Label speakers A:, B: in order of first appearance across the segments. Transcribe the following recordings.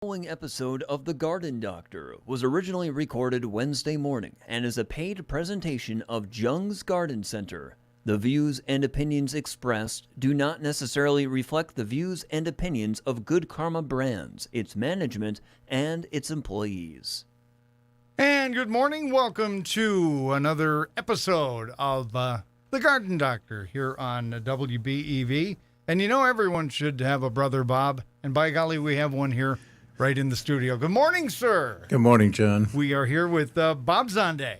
A: The following episode of The Garden Doctor was originally recorded Wednesday morning and is a paid presentation of Jung's Garden Center. The views and opinions expressed do not necessarily reflect the views and opinions of Good Karma Brands, its management, and its employees.
B: And good morning. Welcome to another episode of The Garden Doctor here on WBEV. And you know everyone should have a brother, Bob. And by golly, we have one here right in the studio. Good morning, sir.
C: Good morning, John.
B: We are here with Bob Zonde.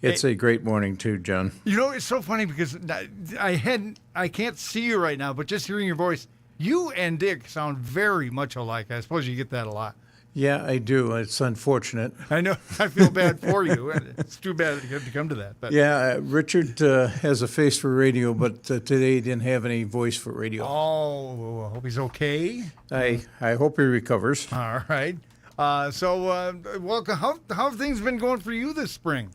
C: It's a great morning, too, John.
B: You know, it's so funny because I can't see you right now, but just hearing your voice, you and Dick sound very much alike. I suppose you get that a lot.
C: Yeah, I do. It's unfortunate.
B: I know. I feel bad for you. It's too bad that you have to come to that. But.
C: Yeah, Richard has a face for radio, but today he didn't have any voice for radio.
B: Oh, I hope he's okay.
C: I hope he recovers.
B: All right. Welcome. How have things been going for you this spring?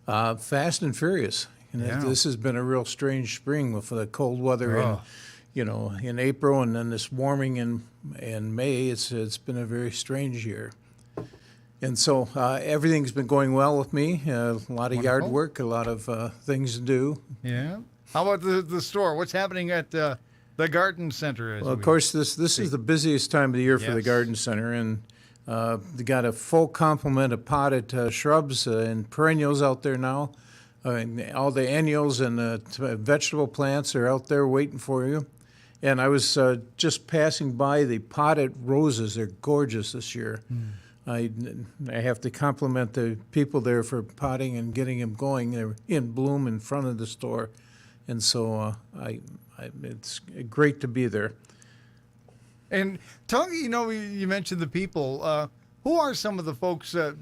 C: Fast and furious.
B: Yeah.
C: This has been a real strange spring with the cold weather in April, and then this warming in May. It's been a very strange year. And so everything's been going well with me. A lot of yard work, a lot of things to do.
B: Yeah. How about the store? What's happening at the garden center?
C: Well, of course, this is the busiest time of the year for the garden center, and they got a full complement of potted shrubs and perennials out there now. All the annuals and vegetable plants are out there waiting for you. And I was just passing by the potted roses. They're gorgeous this year. I have to compliment the people there for potting and getting them going. They're in bloom in front of the store. And so it's great to be there.
B: And tell me, you mentioned the people. Who are some of the folks that,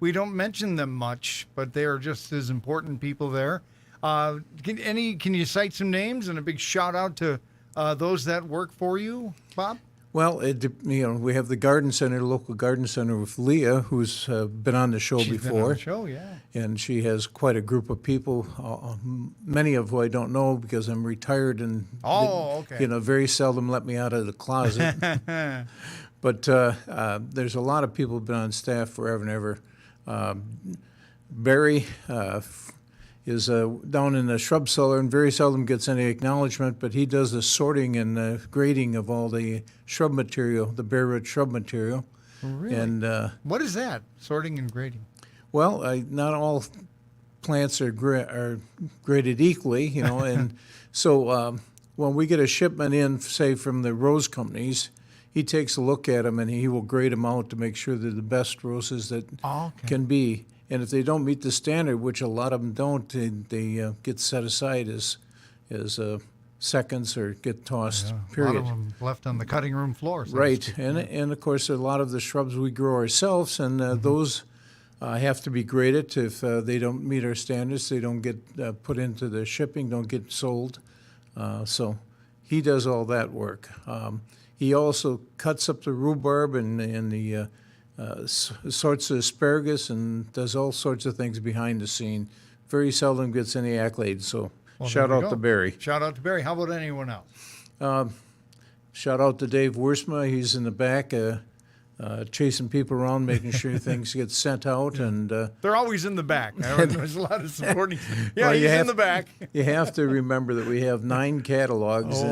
B: we don't mention them much, but they are just as important people there. Can you cite some names and a big shout out to those that work for you, Bob?
C: Well, we have the garden center, local garden center with Leah, who's been on the show
B: She's
C: before.
B: Been on the show, yeah.
C: And she has quite a group of people, many of who I don't know because I'm retired and very seldom let me out of the closet. But there's a lot of people who've been on staff forever and ever. Barry is down in the shrub cellar and very seldom gets any acknowledgement, but he does the sorting and grading of all the shrub material, the bare root shrub material.
B: Really?
C: And
B: what is that, sorting and grading?
C: Well, not all plants are graded equally, and so when we get a shipment in, say, from the rose companies, he takes a look at them and he will grade them out to make sure they're the best roses that can be. And if they don't meet the standard, which a lot of them don't, they get set aside as seconds or get tossed, period.
B: A lot of them left on the cutting room floor. So
C: right. And, of course, a lot of the shrubs we grow ourselves, and those have to be graded. If they don't meet our standards, they don't get put into the shipping, don't get sold. So he does all that work. He also cuts up the rhubarb and the sorts of asparagus and does all sorts of things behind the scene. Very seldom gets any accolades, so shout out to Barry.
B: Shout out to Barry. How about anyone else?
C: Shout out to Dave Wiersma. He's in the back chasing people around, making sure things get sent out. And
B: they're always in the back. There's a lot of supporting. Yeah,
C: well,
B: he's in the back.
C: You have to remember that we have 9 catalogs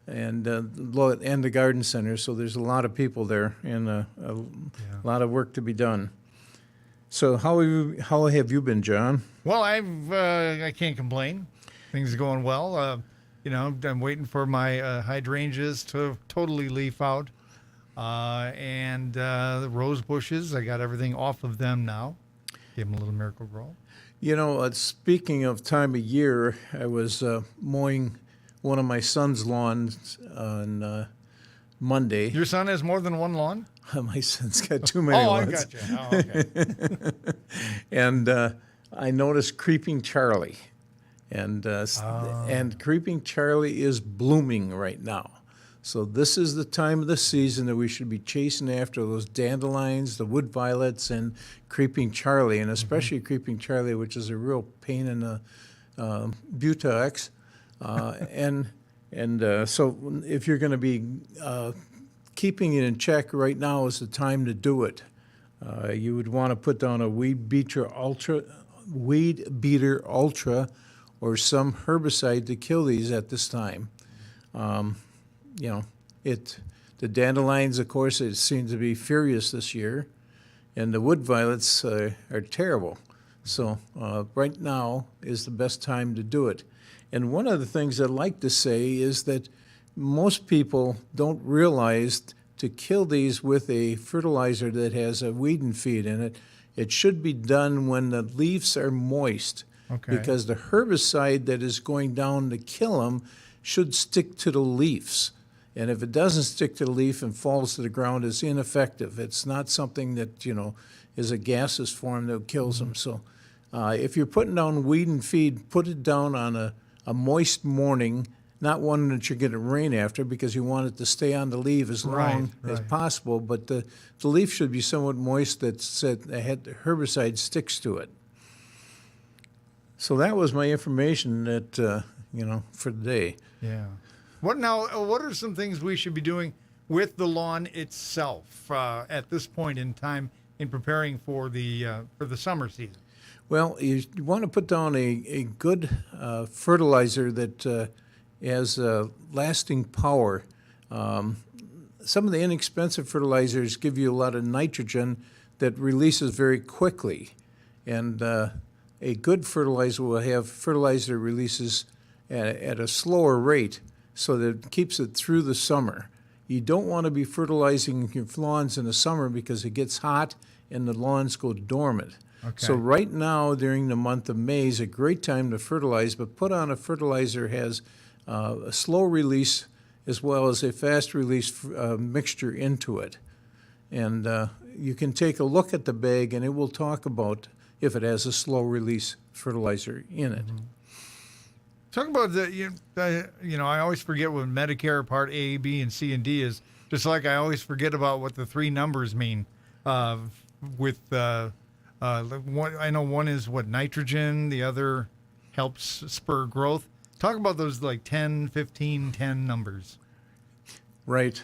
C: and the garden center, so there's a lot of people there and a lot of work to be done. So how have you been, John?
B: Well, I can't complain. Things are going well. I'm waiting for my hydrangeas to totally leaf out, and the rose bushes. I got everything off of them now. Gave them a little Miracle Grow.
C: Speaking of time of year, I was mowing one of my son's lawns on Monday.
B: Your son has more than one lawn?
C: My son's got too many lawns.
B: I got you. Oh, okay.
C: And I noticed Creeping Charlie. And Creeping Charlie is blooming right now. So this is the time of the season that we should be chasing after those dandelions, the wood violets, and Creeping Charlie, and especially Creeping Charlie, which is a real pain in the buttocks. So if you're going to be keeping it in check right now is the time to do it. You would want to put down a Weed Beater Ultra, or some herbicide to kill these at this time. You know, the dandelions, of course, it seems to be furious this year, and the wood violets are terrible. So right now is the best time to do it. And one of the things I'd like to say is that most people don't realize to kill these with a fertilizer that has a weed and feed in it, it should be done when the leaves are moist.
B: Okay.
C: Because the herbicide that is going down to kill them should stick to the leaves. And if it doesn't stick to the leaf and falls to the ground, it's ineffective. It's not something that, is a gaseous form that kills them. So if you're putting down weed and feed, put it down on a moist morning, not one that you're going to rain after, because you want it to stay on the leaf as long as possible. But the leaf should be somewhat moist that the herbicide sticks to it. So that was my information that, for the day.
B: Yeah. What are some things we should be doing with the lawn itself at this point in time in preparing for the summer season?
C: Well, you want to put down a good fertilizer that has lasting power. Some of the inexpensive fertilizers give you a lot of nitrogen that releases very quickly. And a good fertilizer will have fertilizer releases at a slower rate, so that it keeps it through the summer. You don't want to be fertilizing your lawns in the summer because it gets hot and the lawns go dormant.
B: Okay.
C: So right now, during the month of May, is a great time to fertilize, but put on a fertilizer has a slow release as well as a fast release mixture into it. And you can take a look at the bag and it will talk about if it has a slow release fertilizer in it.
B: Mm-hmm. Talk about I always forget what Medicare Part A, B, and C, and D is, just like I always forget about what the three numbers mean. I know one is nitrogen, the other helps spur growth. Talk about those 10, 15, 10 numbers.
C: Right.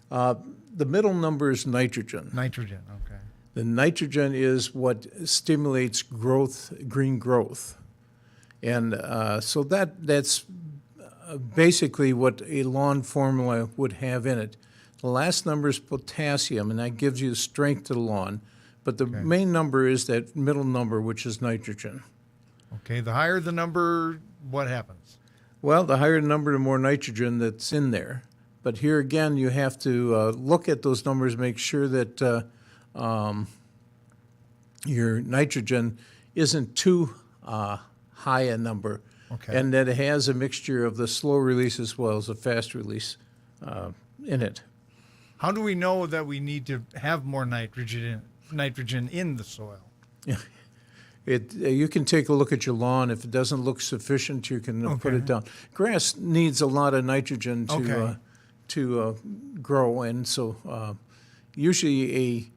C: The middle number is nitrogen.
B: Nitrogen, okay.
C: The nitrogen is what stimulates growth, green growth. And so that's basically what a lawn formula would have in it. The last number is potassium, and that gives you strength to the lawn. But the main number is that middle number, which is nitrogen.
B: Okay, the higher the number, what happens?
C: Well, the higher the number, the more nitrogen that's in there. But here again, you have to look at those numbers, make sure that your nitrogen isn't too high a number, and that it has a mixture of the slow release as well as the fast release in it.
B: How do we know that we need to have more nitrogen in the soil?
C: You can take a look at your lawn. If it doesn't look sufficient, you can put it down. Grass needs a lot of nitrogen to grow, and so usually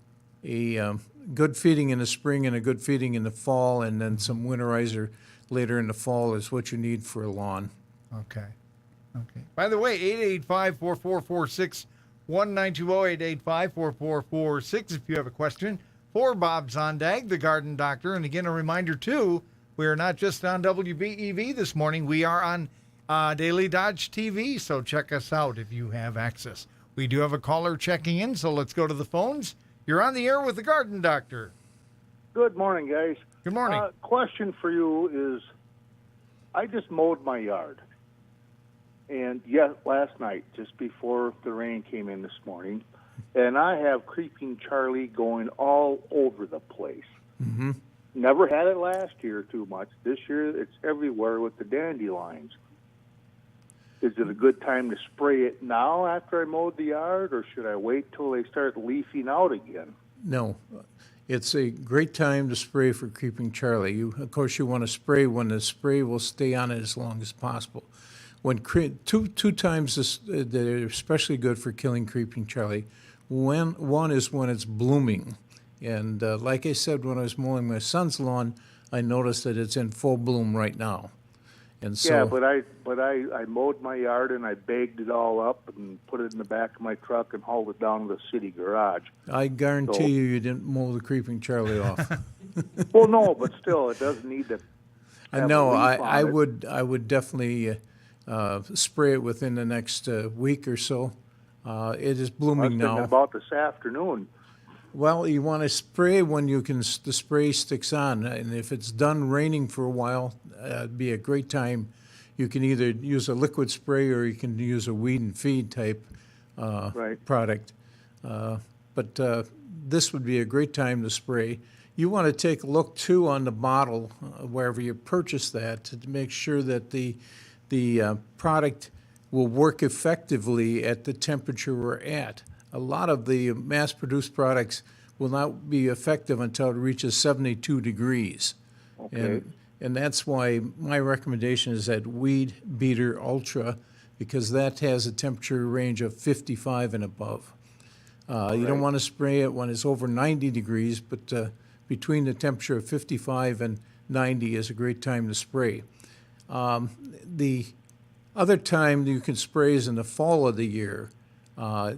C: a good feeding in the spring and a good feeding in the fall, and then some winterizer later in the fall is what you need for a lawn.
B: Okay. By the way, 885-4446, 1-920-885-4446 if you have a question for Bob Zondag, the Garden Doctor. And again, a reminder, too, we are not just on WBEV this morning. We are on Daily Dodge TV, so check us out if you have access. We do have a caller checking in, so let's go to the phones. You're on the air with the Garden Doctor.
D: Good morning, guys.
B: Good morning.
D: Question for you is, I just mowed my yard. And last night, just before the rain came in this morning, and I have Creeping Charlie going all over the place.
C: Mm-hmm.
D: Never had it last year too much. This year, it's everywhere with the dandelions. Is it a good time to spray it now after I mowed the yard, or should I wait till they start leafing out again?
C: No. It's a great time to spray for Creeping Charlie. Of course, you want to spray when the spray will stay on it as long as possible. When two times they're especially good for killing Creeping Charlie. One is when it's blooming, and like I said, when I was mowing my son's lawn, I noticed that it's in full bloom right now. And so,
D: but I mowed my yard and I bagged it all up and put it in the back of my truck and hauled it down to the city garage.
C: I guarantee you didn't mow the creeping Charlie off.
D: Well, no, but still, it does need to.
C: I
D: have
C: know.
D: a leaf
C: I
D: on it.
C: would definitely spray it within the next week or so. It is
D: I was
C: blooming
D: thinking
C: now.
D: about this afternoon.
C: Well, you want to spray when the spray sticks on, and if it's done raining for a while, it'd be a great time. You can either use a liquid spray or you can use a weed and feed type
D: Right.
C: product. But this would be a great time to spray. You want to take a look too on the bottle wherever you purchase that to make sure that the product will work effectively at the temperature we're at. A lot of the mass-produced products will not be effective until it reaches 72 degrees.
D: Okay.
C: And that's why my recommendation is that Weed Beater Ultra, because that has a temperature range of 55 and above. You don't want to spray it when it's over 90 degrees, but between the temperature of 55 and 90 is a great time to spray. The other time you can spray is in the fall of the year,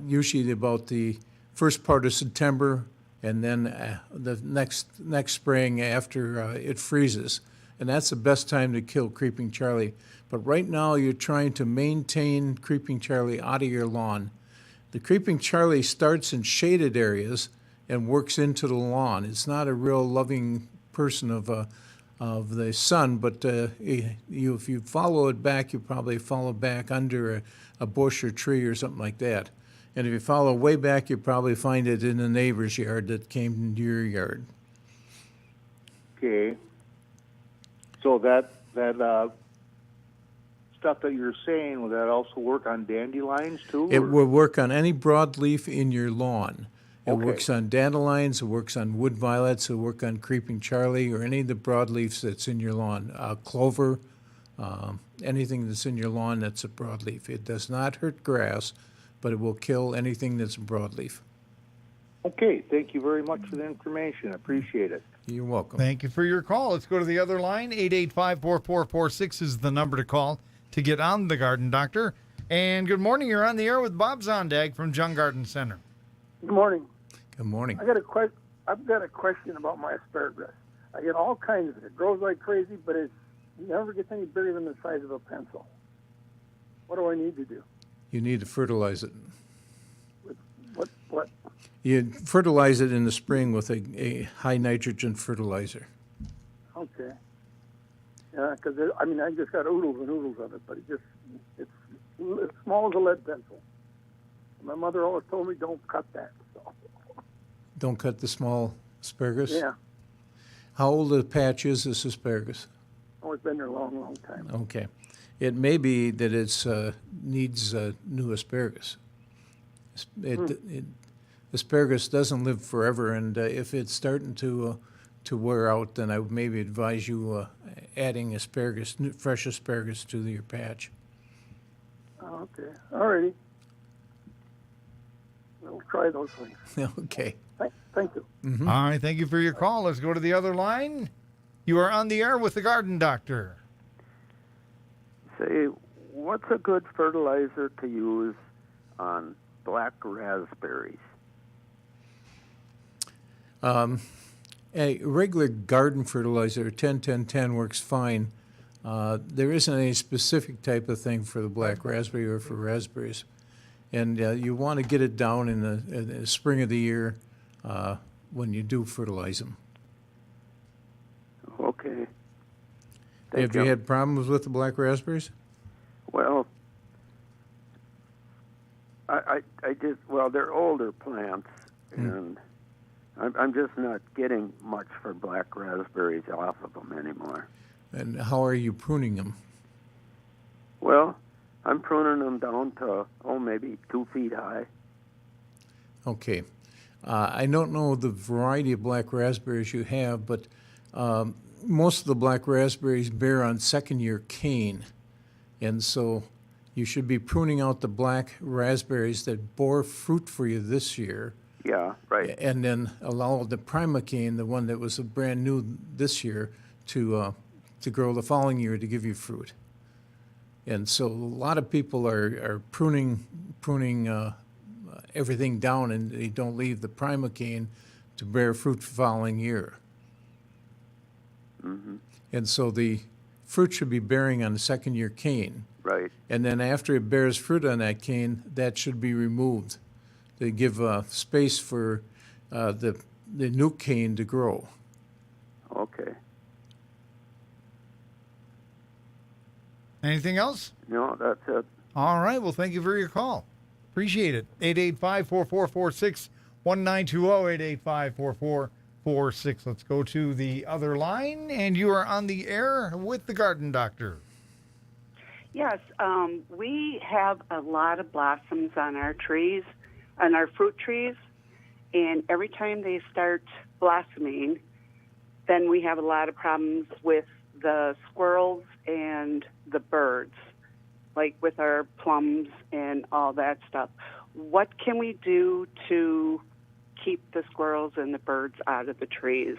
C: usually about the first part of September, and then the next spring after it freezes. And that's the best time to kill Creeping Charlie. But right now you're trying to maintain Creeping Charlie out of your lawn. The Creeping Charlie starts in shaded areas and works into the lawn. It's not a real loving person of the sun, but if you follow it back, you probably follow back under a bush or tree or something like that. And if you follow way back, you probably find it in the neighbor's yard that came into your yard.
D: Okay. So that stuff that you're saying, will that also work on dandelions too?
C: It
D: or-
C: will work on any broadleaf in your lawn. It
D: Okay.
C: works on dandelions, it works on wood violets, it works on creeping Charlie, or any of the broadleafs that's in your lawn. Clover, anything that's in your lawn that's a broadleaf. It does not hurt grass, but it will kill anything that's a broadleaf.
D: Okay, thank you very much for the information. I appreciate it.
C: You're welcome.
B: Thank you for your call. Let's go to the other line. 885-4446 is the number to call to get on the Garden Doctor. And good morning. You're on the air with Bob Zondag from Jung Garden Center.
E: Good morning.
C: Good morning.
E: I've got a question about my asparagus. I get all kinds of it. It grows like crazy, but it never gets any bigger than the size of a pencil. What do I need to do?
C: You need to fertilize it.
E: What?
C: You fertilize it in the spring with a high nitrogen fertilizer.
E: Okay. Yeah, because I just got oodles and oodles of it, but it's as small as a lead pencil. My mother always told me don't cut that. So.
C: Don't cut the small asparagus?
E: Yeah.
C: How old a patch is this asparagus?
E: Oh, it's been there a long, long time.
C: Okay. It may be that it needs new asparagus. Asparagus doesn't live forever, and if it's starting to wear out, then I would maybe advise you adding asparagus, fresh asparagus to your patch.
E: Oh, okay. All righty. We'll try those things.
C: Okay.
E: Thank you.
C: Mm-hmm.
B: All right. Thank you for your call. Let's go to the other line. You are on the air with the Garden Doctor.
F: Say, what's a good fertilizer to use on black raspberries?
C: A regular garden fertilizer, 10-10-10, works fine. There isn't any specific type of thing for the black raspberry or for raspberries. And you want to get it down in the spring of the year when you do fertilize them.
F: Okay.
C: Have you had problems with the black raspberries?
F: Well, I just, well, they're older plants, and I'm just not getting much for black raspberries off of them anymore.
C: And how are you pruning them?
F: Well, I'm pruning them down to, maybe 2 feet high.
C: Okay. I don't know the variety of black raspberries you have, but most of the black raspberries bear on second-year cane. And so you should be pruning out the black raspberries that bore fruit for you this year.
F: Yeah, right.
C: And then allow the primocane, the one that was brand new this year, to grow the following year to give you fruit. And so a lot of people are pruning everything down, and they don't leave the primocane to bear fruit the following year.
F: Mm-hmm.
C: And so the fruit should be bearing on the second year cane.
F: Right.
C: And then after it bears fruit on that cane, that should be removed to give space for the new cane to grow.
F: Okay.
B: Anything else?
F: No, that's it.
B: All right. Well, thank you for your call. Appreciate it. 885-4446, 1920-885-4446. Let's go to the other line, and you are on the air with the Garden Doctor.
G: Yes, we have a lot of blossoms on our trees, on our fruit trees, and every time they start blossoming, then we have a lot of problems with the squirrels and the birds, like with our plums and all that stuff. What can we do to keep the squirrels and the birds out of the trees?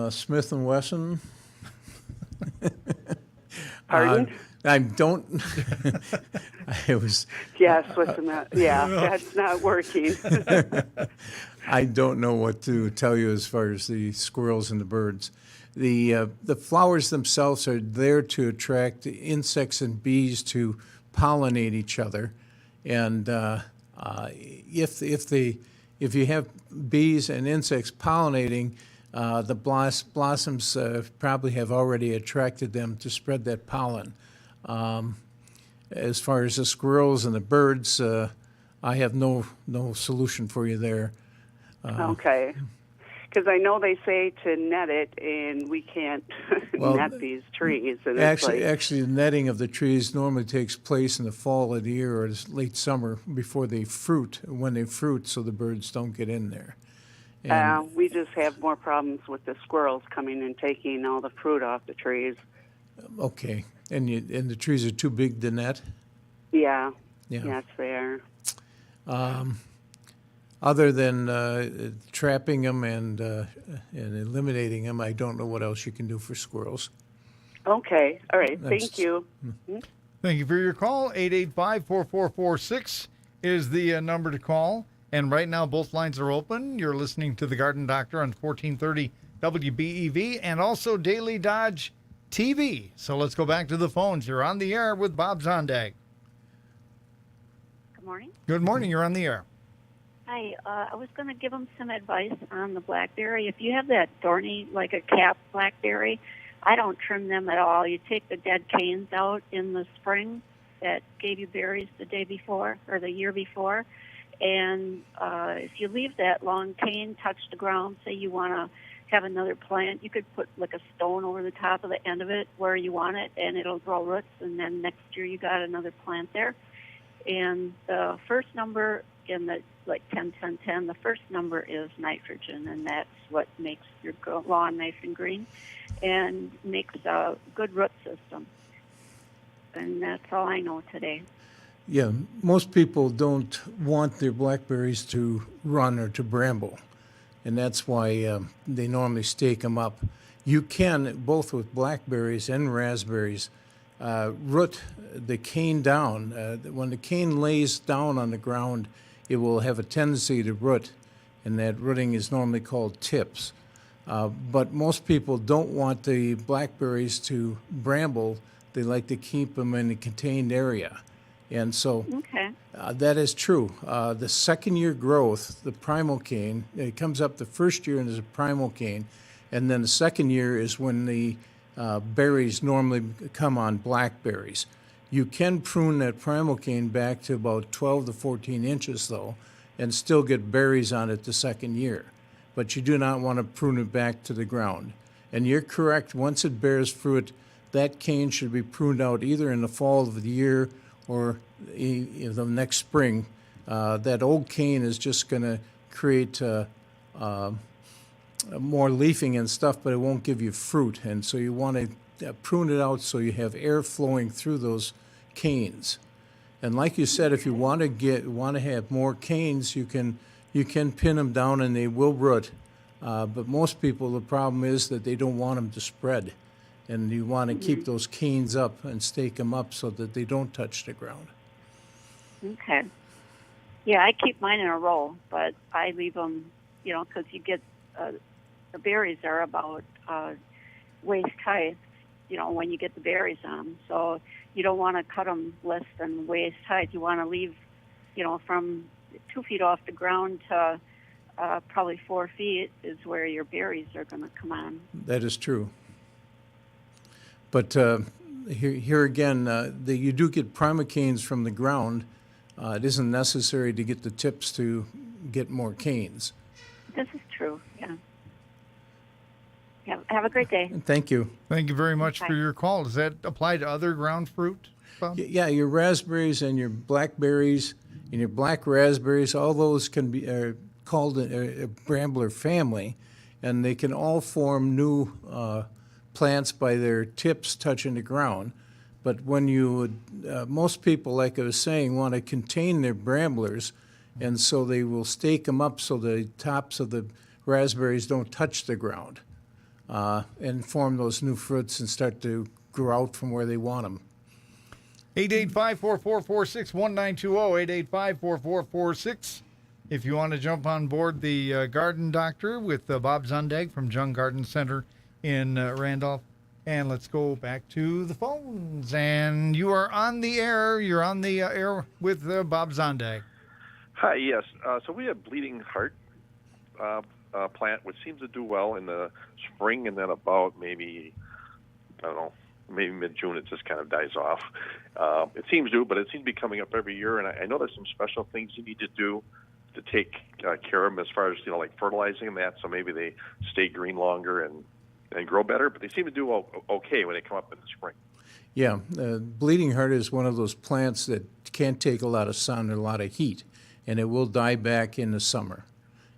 C: Smith & Wesson.
G: Pardon?
C: I don't. I was.
G: Yes, what's that? Yeah, that's not working.
C: I don't know what to tell you as far as the squirrels and the birds. The flowers themselves are there to attract insects and bees to pollinate each other, and if you have bees and insects pollinating, the blossoms probably have already attracted them to spread that pollen. As far as the squirrels and the birds, I have no solution for you there.
G: Okay. Because I know they say to net it, and we can't net these trees. And
C: Actually, the netting of the trees normally takes place in the fall of the year or late summer before they fruit, when they fruit, so the birds don't get in there. And
G: we just have more problems with the squirrels coming and taking all the fruit off the trees.
C: Okay, and the trees are too big to net?
G: Yeah.
C: Yeah.
G: Yes, they are.
C: Other than trapping them and eliminating them, I don't know what else you can do for squirrels.
G: Okay. All right. Thank you.
B: Thank you for your call. 885-4446 is the number to call. And right now, both lines are open. You're listening to the Garden Doctor on 1430 WBEV and also Daily Dodge TV. So let's go back to the phones. You're on the air with Bob Zondag.
H: Good morning.
B: Good morning. You're on the air.
H: Hi. I was going to give them some advice on the blackberry. If you have that thorny, like a cap blackberry, I don't trim them at all. You take the dead canes out in the spring that gave you berries the day before or the year before. And if you leave that long cane touch the ground, say you want to have another plant, you could put like a stone over the top of the end of it where you want it, and it'll grow roots, and then next year you got another plant there. And the first number in the, like 10-10-10, the first number is nitrogen, and that's what makes your lawn nice and green and makes a good root system. And that's all I know today.
C: Yeah, most people don't want their blackberries to run or to bramble, and that's why they normally stake them up. You can, both with blackberries and raspberries, root the cane down. When the cane lays down on the ground, it will have a tendency to root, and that rooting is normally called tips. But most people don't want the blackberries to bramble. They like to keep them in a contained area. And so that is true. The second year growth, the primal cane, it comes up the first year and is a primal cane, and then the second year is when the berries normally come on blackberries. You can prune that primal cane back to about 12 to 14 inches, though, and still get berries on it the second year. But you do not want to prune it back to the ground. And you're correct, once it bears fruit, that cane should be pruned out either in the fall of the year or the next spring. That old cane is just going to create more leafing and stuff, but it won't give you fruit. And so you want to prune it out so you have air flowing through those canes. And like you said, if you want to have more canes, you can pin them down and they will root. But most people, the problem is that they don't want them to spread. And you want to keep those canes up and stake them up so that they don't touch the ground.
H: Okay. Yeah, I keep mine in a row, but I leave them, because you get the berries are about waist height, when you get the berries on them. So you don't want to cut them less than waist height. You want to leave, from 2 feet off the ground to probably 4 feet is where your berries are going to come on.
C: That is true. But here again, you do get primocanes from the ground. It isn't necessary to get the tips to get more canes.
H: This is true, yeah. Have a great day.
C: Thank you.
B: Thank you very much
H: Bye.
B: for your call. Does that apply to other ground fruit, Bob?
C: Yeah, your raspberries and your blackberries and your black raspberries, all those can be called a brambler family, and they can all form new plants by their tips touching the ground. But when most people, like I was saying, want to contain their bramblers, and so they will stake them up so the tops of the raspberries don't touch the ground and form those new fruits and start to grow out from where they want them.
B: 885-444-6192, 885-4446. If you want to jump on board the Garden Doctor with Bob Zundag from Jung Garden Center in Randolph. And let's go back to the phones. And you are on the air. You're on the air with Bob Zondag.
I: Hi, yes. So we have bleeding heart plant, which seems to do well in the spring, and then about maybe mid-June, it just kind of dies off. It seems to, but it seems to be coming up every year, and I know there's some special things you need to do to take care of them as far as, like fertilizing that, so maybe they stay green longer and grow better, but they seem to do okay when they come up in the spring.
C: Yeah, bleeding heart is one of those plants that can't take a lot of sun or a lot of heat, and it will die back in the summer.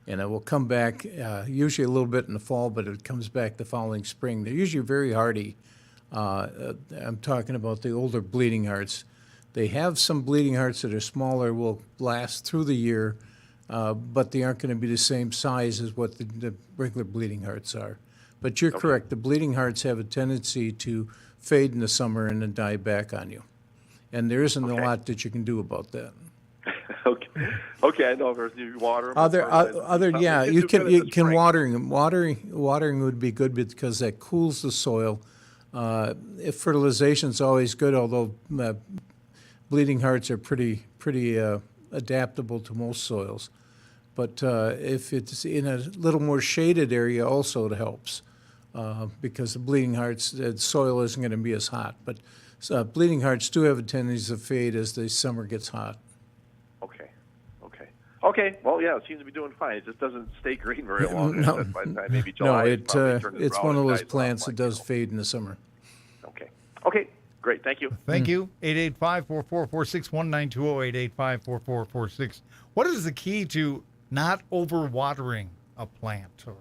C: And it will come back usually a little bit in the fall, but it comes back the following spring. They're usually very hardy. I'm talking about the older bleeding hearts. They have some bleeding hearts that are smaller, will last through the year, but they aren't going to be the same size as what the regular bleeding hearts are. But you're correct. The bleeding hearts have a tendency to fade in the summer and then die back on you. And there isn't a lot that you can do about that.
I: Okay, I know there's new water.
C: You can watering them. Watering would be good because that cools the soil. If fertilization is always good, although bleeding hearts are pretty adaptable to most soils. But if it's in a little more shaded area, also it helps because the bleeding hearts, the soil isn't going to be as hot. But bleeding hearts do have a tendency to fade as the summer gets hot.
I: Okay. Well, yeah, it seems to be doing fine. It just doesn't stay green very long.
C: No,
I: by the time maybe July,
C: it's one of those plants that does fade in the summer.
I: Okay. Great. Thank you.
B: Thank you. 885-444-6192, 885-4446. What is the key to not overwatering a plant or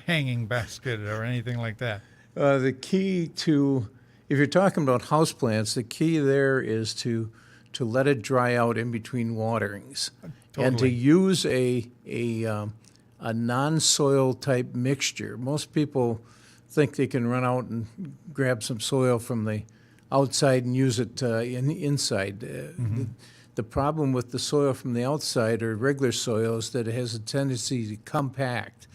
B: hanging basket or anything like that?
C: The key to, if you're talking about house plants, the key there is to let it dry out in between waterings.
B: Totally.
C: And to use a non-soil type mixture. Most people think they can run out and grab some soil from the outside and use it inside. The problem with the soil from the outside or regular soil is that it has a tendency to compact.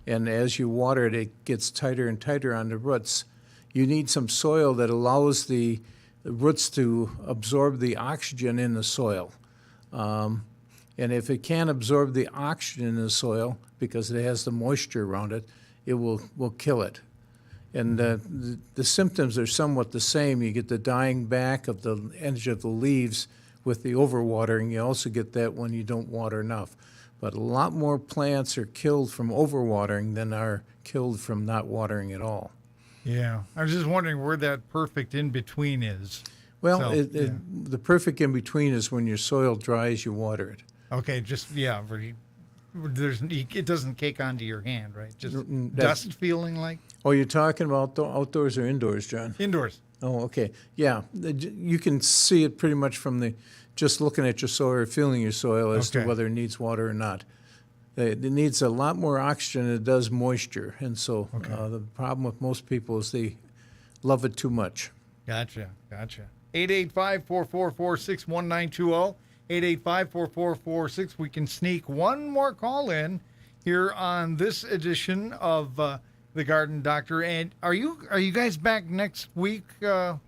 C: And as you water it, it gets tighter and tighter on the roots. You need some soil that allows the roots to absorb the oxygen in the soil. And if it can't absorb the oxygen in the soil because it has the moisture around it, it will kill it. And the symptoms are somewhat the same. You get the dying back of the edge of the leaves with the overwatering. You also get that when you don't water enough. But a lot more plants are killed from overwatering than are killed from not watering at all.
B: Yeah. I was just wondering where that perfect in-between is.
C: Well, the perfect in-between is when your soil dries, you water it.
B: Okay, it doesn't cake onto your hand, right? Just dust feeling like?
C: Oh, you're talking about outdoors or indoors, John?
B: Indoors.
C: Oh, okay. Yeah, you can see it pretty much from just looking at your soil or feeling your soil as to whether it needs water or not. It needs a lot more oxygen than it does moisture, and so the problem with most people is they love it too much.
B: Gotcha. 885-444-61920. 885-4446. We can sneak one more call in here on this edition of the Garden Doctor. And are you guys back next week, Bob?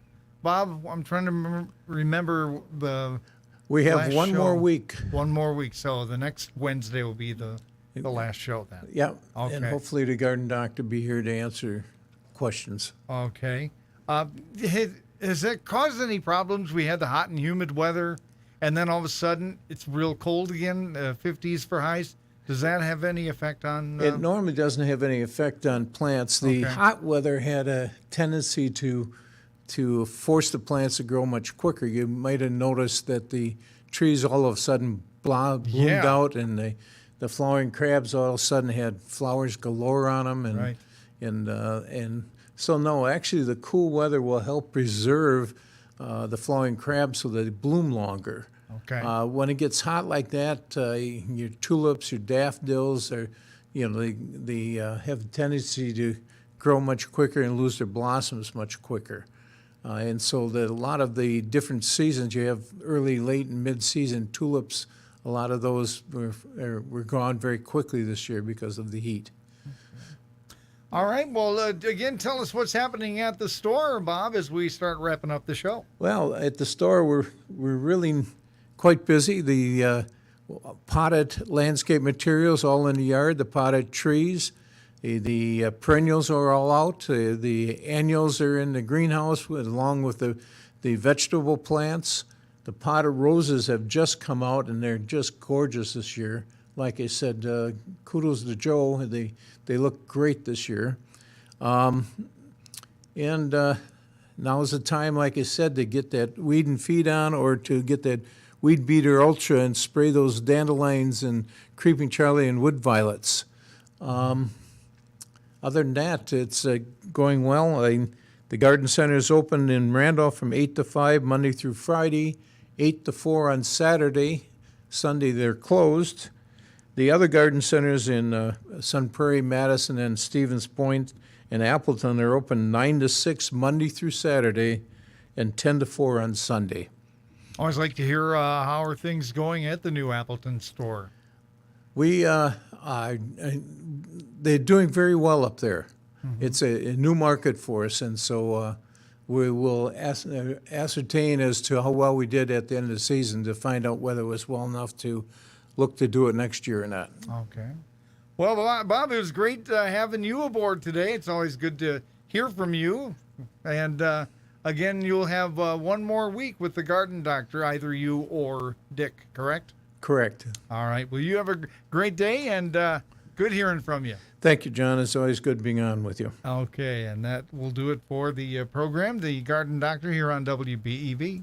B: I'm trying to remember the.
C: We have
B: last
C: one
B: show.
C: more week.
B: One more week. So the next Wednesday will be the last show then.
C: Yeah.
B: Okay.
C: And hopefully the Garden Doctor will be here to answer questions.
B: Okay. Has that caused any problems? We had the hot and humid weather, and then all of a sudden it's real cold again, 50s for highs. Does that have any effect on?
C: It normally doesn't have any effect on plants. The
B: Okay.
C: hot weather had a tendency to force the plants to grow much quicker. You might have noticed that the trees all of a sudden bloomed
B: Yeah.
C: out, and the flowering crabs all of a sudden had flowers galore on them, and
B: Right.
C: and so no, actually the cool weather will help preserve the flowering crabs so that they bloom longer.
B: Okay.
C: When it gets hot like that, your tulips, your daffodils, they have a tendency to grow much quicker and lose their blossoms much quicker. And so that a lot of the different seasons, you have early, late, and mid-season tulips. A lot of those were gone very quickly this year because of the heat.
B: All right. Well, again, tell us what's happening at the store, Bob, as we start wrapping up the show.
C: Well, at the store, we're really quite busy. The potted landscape materials all in the yard, the potted trees, the perennials are all out. The annuals are in the greenhouse along with the vegetable plants. The potted roses have just come out, and they're just gorgeous this year. Like I said, kudos to Joe. They look great this year. And now is the time, like I said, to get that weed and feed on, or to get that Weed Beater Ultra and spray those dandelions and Creeping Charlie and wood violets. Other than that, it's going well. The garden center is open in Randolph from 8 to 5, Monday through Friday, 8 to 4 on Saturday. Sunday, they're closed. The other garden centers in Sun Prairie, Madison, and Stevens Point and Appleton are open 9 to 6, Monday through Saturday, and 10 to 4 on Sunday.
B: Always like to hear how are things going at the new Appleton store.
C: They're doing very well up there. Mm-hmm. It's a new market for us, and so we will ascertain as to how well we did at the end of the season to find out whether it was well enough to look to do it next year or not.
B: Okay. Well, Bob, it was great having you aboard today. It's always good to hear from you. And again, you'll have one more week with the Garden Doctor, either you or Dick, correct?
C: Correct.
B: All right. Well, you have a great day, and good hearing from you.
C: Thank you, John. It's always good being on with you.
B: Okay, and that will do it for the program, the Garden Doctor, here on WBEV.